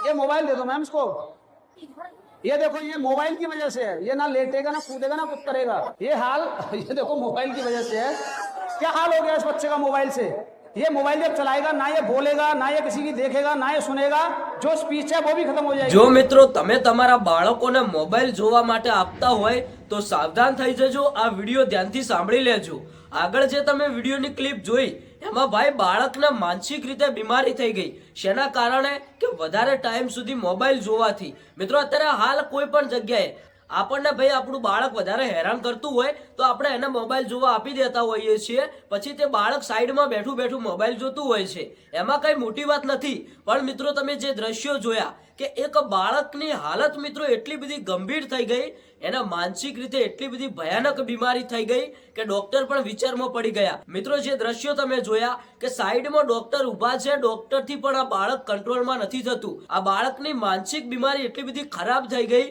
ये मोबाइल दे दो मैम इसको। ये देखो ये मोबाइल की वजह से है, ये ना लेटेगा ना कूदेगा ना कुछ करेगा, ये हाल ये देखो मोबाइल की वजह से है। क्या हाल हो गया इस बच्चे का मोबाइल से। ये मोबाइल जब चलाएगा ना ये बोलेगा ना ये किसी की देखेगा ना ये सुनेगा, जो स्पीच है वो भी खत्म हो जाएगी। जो मित्रों તમે તમારા બાળકોને મોબાઈલ જોવા માટે આપતા હોય તો સાવધાન થઈ જજો। આ વિડિયો ધ્યાનથી સાંભળી લેજો। આગળ જે તમે વિડિયોની ક્લિપ જોઈ એમાં ભાઈ બાળકને માનસિક રીતે બીમારી થઈ ગઈ, શેના કારણે કે વધારે ટાઈમ સુધી મોબાઈલ જોવાથી। મિત્રો અત્યારે હાલ કોઈ પણ જગ્યાએ આપણને ભાઈ આપણું બાળક વધારે હેરાન કરતું હોય તો આપણે એને મોબાઈલ જોવા આપી દેતા હોઈએ છીએ, પછી તે બાળક સાઈડમાં બેઠું બેઠું મોબાઈલ જોતું હોય છે, એમાં કઈ મોટી વાત નથી। પણ મિત્રો તમે જે દ્રશ્યો જોયા કે એક બાળકની હાલત મિત્રો એટલી બધી ગંભીર થઈ ગઈ, એના માનસિક રીતે એટલી બધી ભયાનક બીમારી થઈ ગઈ કે ડોક્ટર પણ વિચારમાં પડી ગયા। મિત્રો જે દ્રશ્યો તમે જોયા કે સાઈડમાં ડોક્ટર ઊભા છે, ડોક્ટરથી પણ આ બાળક કંટ્રોલમાં નથી થતું। આ બાળકની માનસિક બીમારી એટલી બધી ખરાબ થઈ ગઈ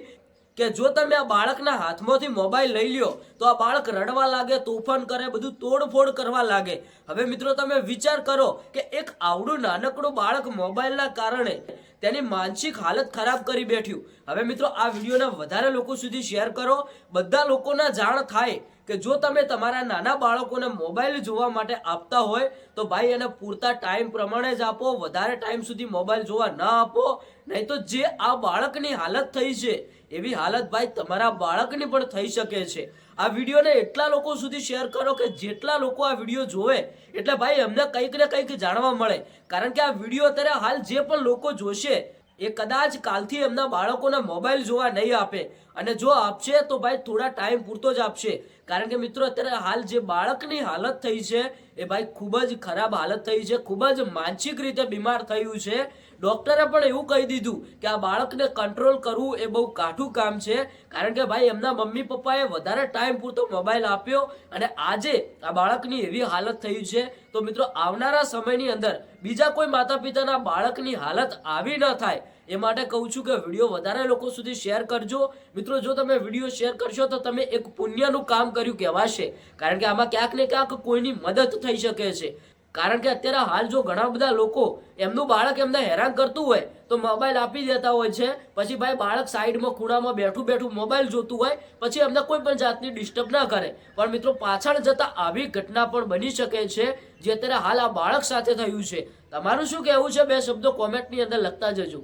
કે જો તમે આ બાળકના હાથમાંથી મોબાઈલ લઈ લ્યો તો આ બાળક રડવા લાગે, તોફાન કરે, બધું તોડફોડ કરવા લાગે। હવે મિત્રો તમે વિચાર કરો કે એક આવડું નાનકડું બાળક મોબાઈલના કારણે તેની માનસિક હાલત ખરાબ કરી બેઠ્યું। હવે મિત્રો આ વિડીયોને વધારે લોકો સુધી શેર કરો, બધા લોકોને જાણ થાય કે જો તમે તમારા નાના બાળકોને મોબાઈલ જોવા માટે આપતા હોય તો ભાઈ એને પૂરતા ટાઈમ પ્રમાણે જ આપો, વધારે ટાઈમ સુધી મોબાઈલ જોવા ના આપો, નહીં તો જે આ બાળકની હાલત થઈ છે એવી હાલત ભાઈ તમારા બાળકની પણ થઈ શકે છે। આ વિડીયોને એટલા લોકો સુધી શેર કરો કે જેટલા લોકો આ વિડીયો જોવે એટલે ભાઈ એમને કંઈક ને કંઈક જાણવા મળે, કારણ કે આ વિડીયો અત્યારે હાલ જે પણ લોકો જોશે એ કદાચ કાલથી એમના બાળકોને મોબાઈલ જોવા નહીં આપે, અને જો આપશે તો ભાઈ થોડા ટાઈમ પૂરતો જ આપશે, કારણ કે મિત્રો અત્યારે હાલ જે બાળકની હાલત થઈ છે એ ભાઈ ખૂબ જ ખરાબ હાલત થઈ છે, ખૂબ જ માનસિક રીતે બીમાર થયું છે। ડોક્ટરે પણ એવું કહી દીધું કે આ બાળકને કંટ્રોલ કરવું એ બહુ કાઠું કામ છે, કારણ કે ભાઈ એમના મમ્મી પપ્પાએ વધારે ટાઈમ પૂરતો મોબાઈલ આપ્યો અને આજે આ બાળકની એવી હાલત થઈ છે। તો મિત્રો આવનારા સમયની અંદર બીજા કોઈ માતા પિતાના બાળકની હાલત આવી ન થાય એ માટે કહું છું કે વિડીયો વધારે લોકો સુધી શેર કરજો। મિત્રો જો તમે વિડીયો શેર કરશો તો તમે એક પુણ્યનું કામ કર્યું કહેવાશે, કારણ કે આમાં ક્યાંક ને ક્યાંક કોઈની મદદ થઈ શકે છે, કારણ કે અત્યારે હાલ જો ઘણા બધા લોકો એમનું બાળક એમને હેરાન કરતું હોય તો મોબાઈલ આપી દેતા હોય છે, પછી ભાઈ બાળક સાઈડમાં ખૂણામાં બેઠું બેઠું મોબાઈલ જોતું હોય, પછી એમને કોઈ પણ જાતની ડિસ્ટર્બ ના કરે, પણ મિત્રો પાછળ જતા આવી ઘટના પણ બની શકે છે જે અત્યારે હાલ આ બાળક સાથે થયું છે। તમારું શું કહેવું છે બે શબ્દો કોમેન્ટની અંદર લખતા જજો।